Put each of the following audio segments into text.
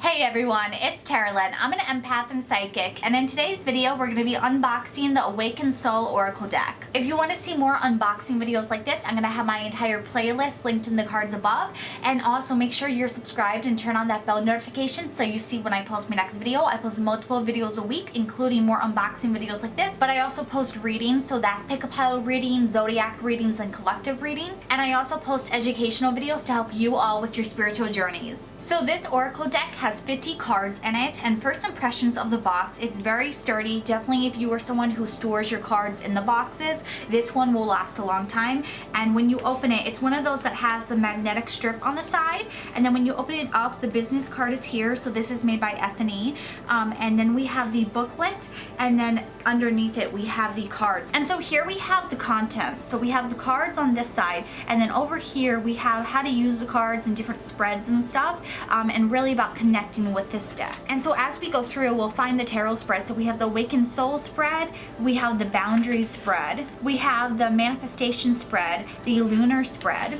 Hey everyone, it's Carolyn. I'm an empath and psychic, and in today's video we're going to be unboxing the Awakened Soul Oracle deck. If you want to see more unboxing videos like this, I'm going to have my entire playlist linked in the cards above, and also make sure you're subscribed and turn on that bell notification so you see when I post my next video. I post multiple videos a week, including more unboxing videos like this, but I also post readings, so that's pick a pile readings, zodiac readings, and collective readings, and I also post educational videos to help you all with your spiritual journeys. So this Oracle deck has 50 cards in it, and first impressions of the box, it's very sturdy. Definitely if you are someone who stores your cards in the boxes, this one will last a long time. And when you open it, it's one of those that has the magnetic strip on the side, and then when you open it up, the business card is here. So this is made by 𝑇ℎ𝑟𝑜𝑢𝑔ℎ, and then we have the booklet, and then underneath it we have the cards. And so here we have the contents. So we have the cards on this side, and then over here we have how to use the cards and different spreads and stuff, and really about connecting with this deck. And so as we go through, we'll find the tarot spread. So we have the Awakened Soul spread, we have the Boundaries spread, we have the Manifestation spread, the Lunar spread,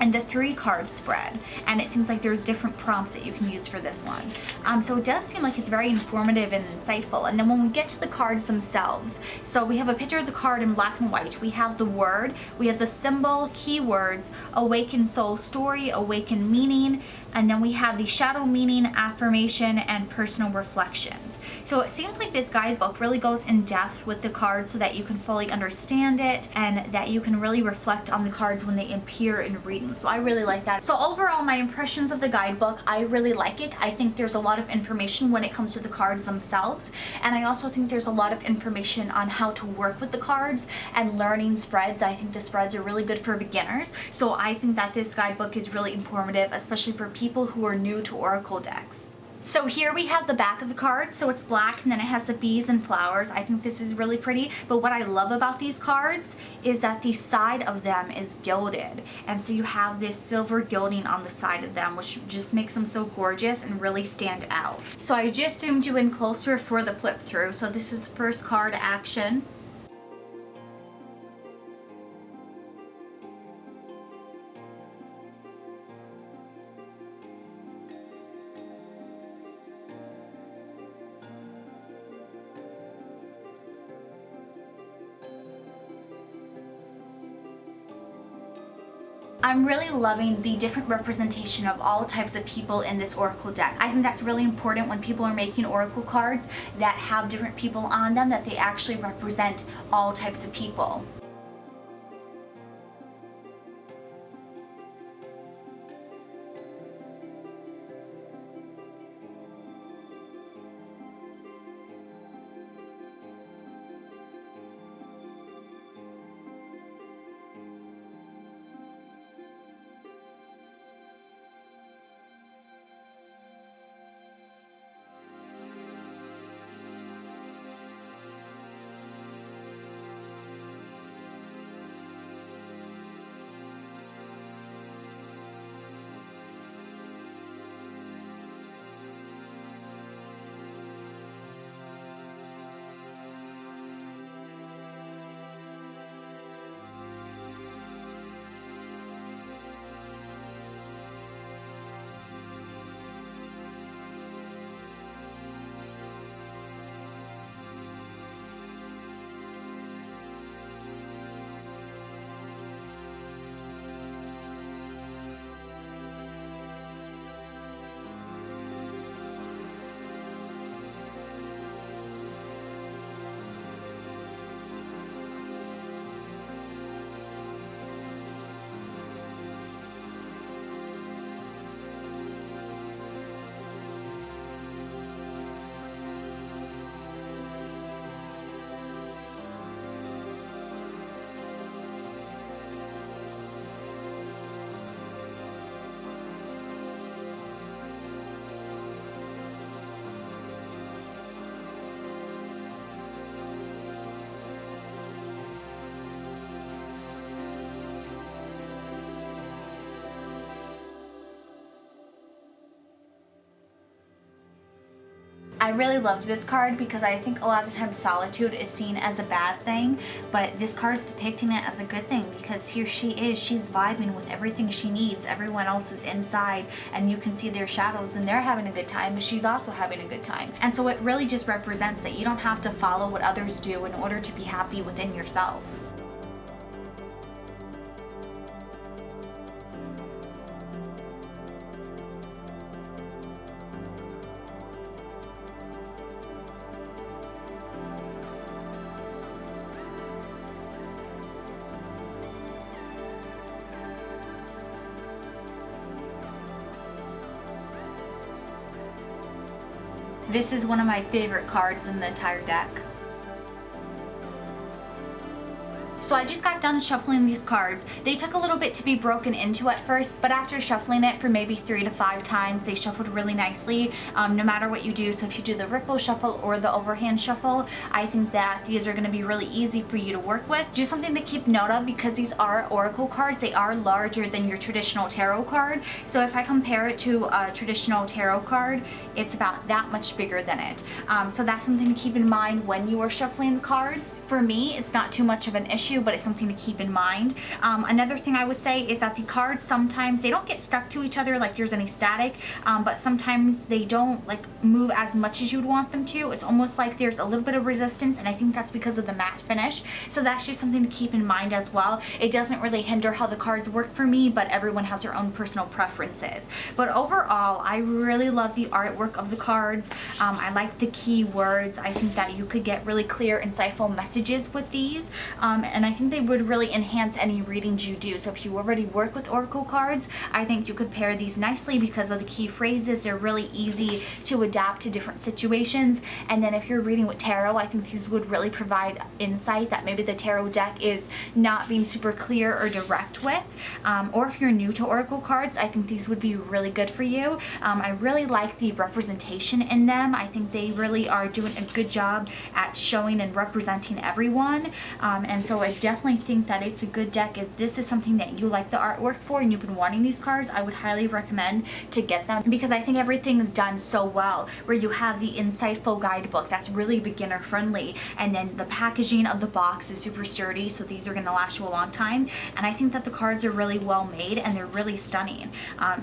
and the 3-card spread. And it seems like there's different prompts that you can use for this one. So it does seem like it's very informative and insightful. And then when we get to the cards themselves, so we have a picture of the card in black and white. We have the word, we have the symbol, keywords, Awakened Soul Story, Awakened Meaning, and then we have the shadow meaning, affirmation, and personal reflections. So it seems like this guidebook really goes in depth with the cards so that you can fully understand it and that you can really reflect on the cards when they appear in reading. So I really like that. So overall, my impressions of the guidebook, I really like it. I think there's a lot of information when it comes to the cards themselves, and I also think there's a lot of information on how to work with the cards and learning spreads. I think the spreads are really good for beginners. So I think that this guidebook is really informative, especially for people who are new to oracle decks. So here we have the back of the card. So it's black, and then it has the bees and flowers. I think this is really pretty, but what I love about these cards is that the side of them is gilded, and so you have this silver gilding on the side of them, which just makes them so gorgeous and really stand out. So I just zoomed you in closer for the flip through. So this is first card, Action. I'm really loving the different representation of all types of people in this oracle deck. I think that's really important when people are making oracle cards that have different people on them, that they actually represent all types of people. really love this card because I think a lot of times solitude is seen as a bad thing, but this card's depicting it as a good thing because here she is, she's vibing with everything she needs. Everyone else is inside and you can see their shadows and they're having a good time, but she's also having a good time. And so it really just represents that you don't have to follow what others do in order to be happy within yourself. This is one of my favorite cards in the entire deck. So I just got done shuffling these cards. They took a little bit to be broken into at first, but after shuffling it for maybe 3 to 5 times, they shuffled really nicely, no matter what you do. So if you do the ripple shuffle or the overhand shuffle, I think that these are going to be really easy for you to work with. Just something to keep note of, because these are oracle cards, they are larger than your traditional tarot card. So if I compare it to a traditional tarot card, it's about that much bigger than it. So that's something to keep in mind when you are shuffling the cards. For me, it's not too much of an issue, but it's something to keep in mind. Another thing I would say is that the cards, sometimes they don't get stuck to each other like there's any static, but sometimes they don't like move as much as you'd want them to. It's almost like there's a little bit of resistance, and I think that's because of the matte finish. So that's just something to keep in mind as well. It doesn't really hinder how the cards work for me, but everyone has their own personal preferences. But overall, I really love the artwork of the cards. I like the keywords. I think that you could get really clear, insightful messages with these, and I think they would really enhance any readings you do. So if you already work with oracle cards, I think you could pair these nicely because of the key phrases. They're really easy to adapt to different situations. And then if you're reading with tarot, I think these would really provide insight that maybe the tarot deck is not being super clear or direct with. Or if you're new to oracle cards, I think these would be really good for you. I really like the representation in them. I think they really are doing a good job at showing and representing everyone. And so I definitely think that it's a good deck. If this is something that you like the artwork for and you've been wanting these cards, I would highly recommend to get them, because I think everything is done so well, where you have the insightful guidebook that's really beginner friendly, and then the packaging of the box is super sturdy, so these are going to last you a long time. And I think that the cards are really well made and they're really stunning.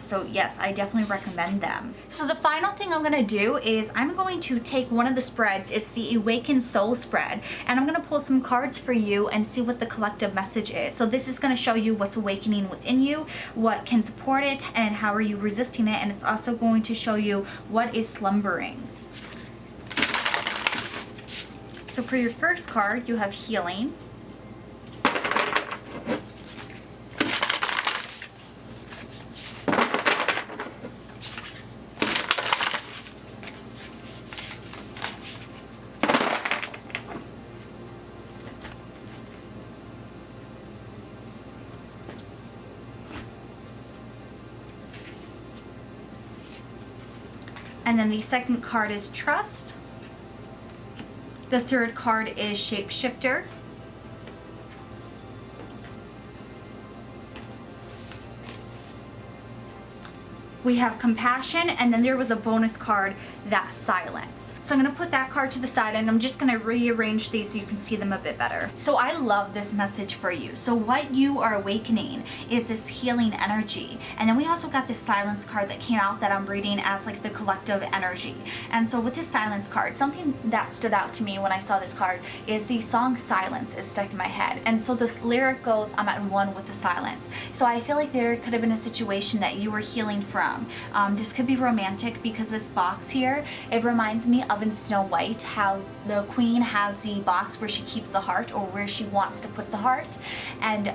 So yes, I definitely recommend them. So the final thing I'm going to do is I'm going to take one of the spreads. It's the Awakened Soul spread, and I'm going to pull some cards for you and see what the collective message is. So this is going to show you what's awakening within you, what can support it, and how are you resisting it, and it's also going to show you what is slumbering. So for your first card, you have Healing. And then the second card is Trust. The third card is Shapeshifter. We have Compassion, and then there was a bonus card, that's Silence. So I'm going to put that card to the side, and I'm just going to rearrange these so you can see them a bit better. So I love this message for you. So what you are awakening is this healing energy. And then we also got this Silence card that came out that I'm reading as like the collective energy. And so with this Silence card, something that stood out to me when I saw this card is the song Silence is stuck in my head. And so this lyric goes, I'm at one with the silence. So I feel like there could have been a situation that you were healing from. This could be romantic, because this box here, it reminds me of in Snow White how the queen has the box where she keeps the heart, or where she wants to put the heart. And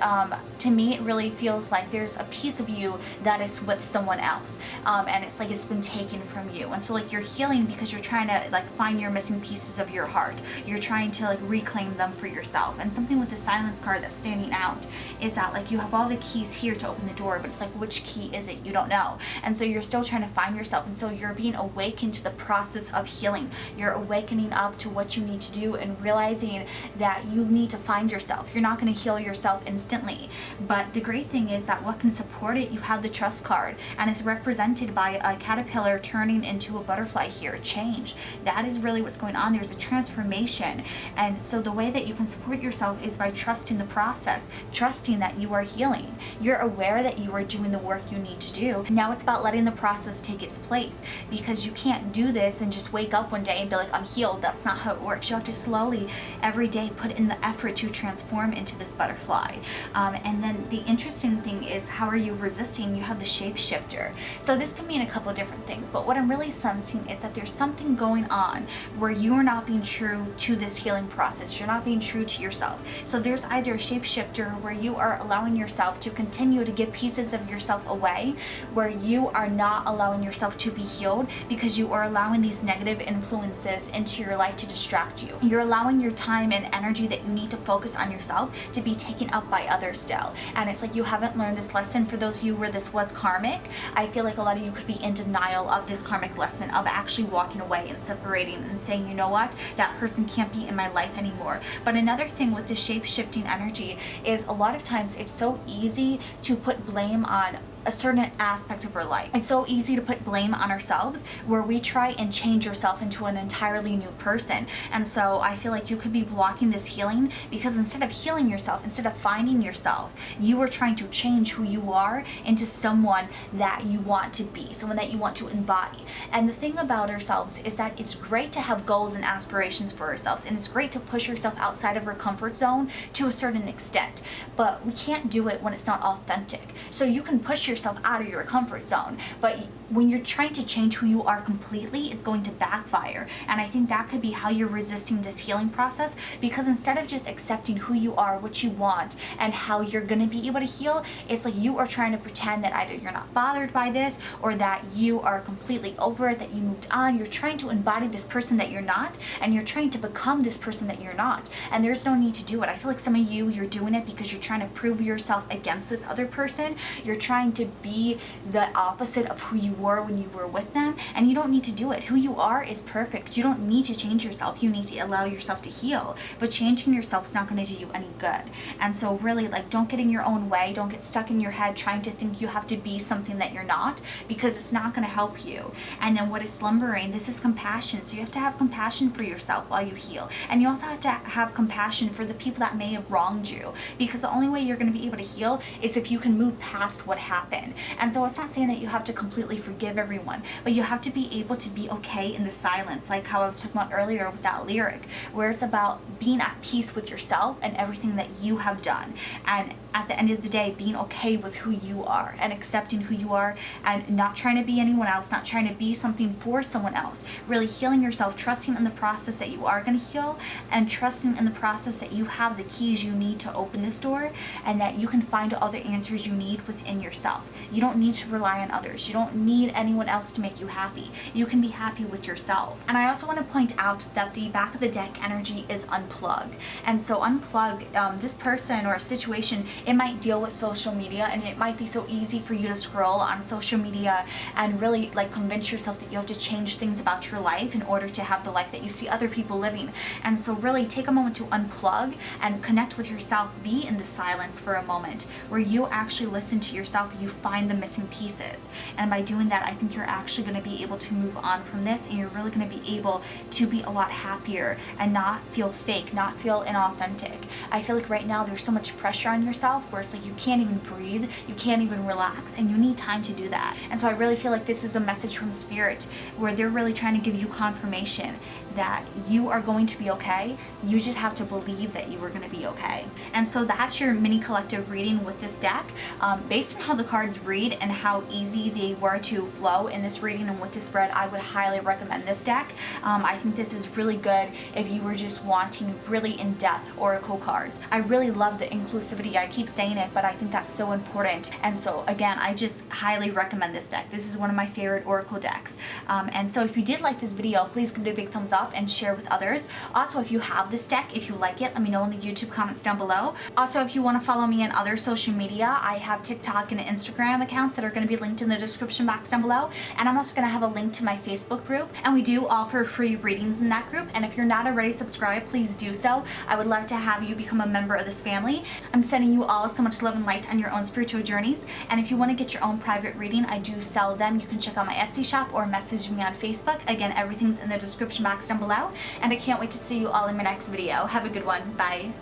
to me, it really feels like there's a piece of you that is with someone else, and it's like it's been taken from you. And so like you're healing because you're trying to like find your missing pieces of your heart. You're trying to like reclaim them for yourself. And something with the Silence card that's standing out is that like you have all the keys here to open the door, but it's like, which key is it? You don't know. And so you're still trying to find yourself, and so you're being awakened to the process of healing. You're awakening up to what what you need to do and realizing that you need to find yourself. You're not going to heal yourself instantly. But the great thing is that what can support it, you have the trust card, and it's represented by a caterpillar turning into a butterfly here, change. That is really what's going on. There's a transformation. And so the way that you can support yourself is by trusting the process, trusting that you are healing. You're aware that you are doing the work you need to do. Now it's about letting the process take its place, because you can't do this and just wake up one day and be like, I'm healed. That's not how it works. You have to slowly, every day, put in the effort to transform into this butterfly. And then the interesting thing is, how are you resisting? You have the shapeshifter. So this can mean a couple of different things, but what I'm really sensing is that there's something going on where you are not being true to this healing process. You're not being true to yourself. So there's either a shapeshifter where you are allowing yourself to continue to give pieces of yourself away, where you are not allowing yourself to be healed because you are allowing these negative influences into your life to distract you. You're allowing your time and energy that you need to focus on yourself to be taken up by others still. And it's like you haven't learned this lesson. For those of you where this was karmic, I feel like a lot of you could be in denial of this karmic lesson, of actually walking away and separating and saying, you know what, that person can't be in my life anymore. But another thing with the shape-shifting energy is a lot of times it's so easy to put blame on a certain aspect of our life. It's so easy to put blame on ourselves, where we try and change yourself into an entirely new person. And so I feel like you could be blocking this healing because instead of healing yourself, instead of finding yourself, you are trying to change who you are into someone that you want to be, someone that you want to embody. And the thing about ourselves is that it's great to have goals and aspirations for ourselves, and it's great to push yourself outside of our comfort zone to a certain extent, but we can't do it when it's not authentic. So you can push yourself out of your comfort zone, but when you're trying to change who you are completely, it's going to backfire. And I think that could be how you're resisting this healing process, because instead of just accepting who you are, what you want, and how you're going to be able to heal, it's like you are trying to pretend that either you're not bothered by this, or that you are completely over it, that you moved on. You're trying to embody this person that you're not, and you're trying to become this person that you're not. And there's no need to do it. I feel like some of you, you're doing it because you're trying to prove yourself against this other person. You're trying to be the opposite of who you were when you were with them, and you don't need to do it. Who you are is perfect. You don't need to change yourself. You need to allow yourself to heal, but changing yourself is not going to do you any good. And so really, like, don't get in your own way. Don't get stuck in your head trying to think you have to be something that you're not, because it's not going to help you. And then what is slumbering? This is compassion. So you have to have compassion for yourself while you heal, and you also have to have compassion for the people that may have wronged you, because the only way you're going to be able to heal is if you can move past what happened. And so it's not saying that you have to completely forgive everyone, but you have to be able to be okay in the silence, like how I was talking about earlier with that lyric, where it's about being at peace with yourself and everything that you have done. And at the end of the day, being okay with who you are and accepting who you are, and not trying to be anyone else, not trying to be something for someone else. Really healing yourself, trusting in the process that you are going to heal, and trusting in the process that you have the keys you need to open this door, and that you can find all the answers you need within yourself. You don't need to rely on others. You don't need anyone else to make you happy. You can be happy with yourself. And I also want to point out that the back of the deck energy is unplug. And so unplug this person or a situation. It might deal with social media, and it might be so easy for you to scroll on social media and really like convince yourself that you have to change things about your life in order to have the life that you see other people living. And so really take a moment to unplug and connect with yourself. Be in the silence for a moment where you actually listen to yourself, you find the missing pieces. And by doing that, I think you're actually going to be able to move on from this, and you're really going to be able to be a lot happier and not feel fake, not feel inauthentic. I feel like right now there's so much pressure on yourself where it's like you can't even breathe, you can't even relax, and you need time to do that. And so I really feel like this is a message from Spirit where they're really trying to give you confirmation that you are going to be okay. You just have to believe that you are going to be okay. And so that's your mini collective reading with this deck. Based on how the cards read and how easy they were to flow in this reading and with this spread, I would highly recommend this deck. I think this is really good if you were just wanting really in-depth oracle cards. I really love the inclusivity. I keep keep saying it, but I think that's so important. And so again, I just highly recommend this deck. This is one of my favorite Oracle decks. And so if you did like this video, please give it a big thumbs up and share with others. Also, if you have this deck, if you like it, let me know in the YouTube comments down below. Also, if you want to follow me on other social media, I have TikTok and Instagram accounts that are going to be linked in the description box down below. And I'm also going to have a link to my Facebook group. And we do offer free readings in that group. And if you're not already subscribed, please do so. I would love to have you become a member of this family. I'm sending you all so much love and light on your own spiritual journeys. And if you want to get your own private reading, I do sell them. You can check out my Etsy shop or message me on Facebook. Again, everything's in the description box down below. And I can't wait to see you all in my next video. Have a good one. Bye.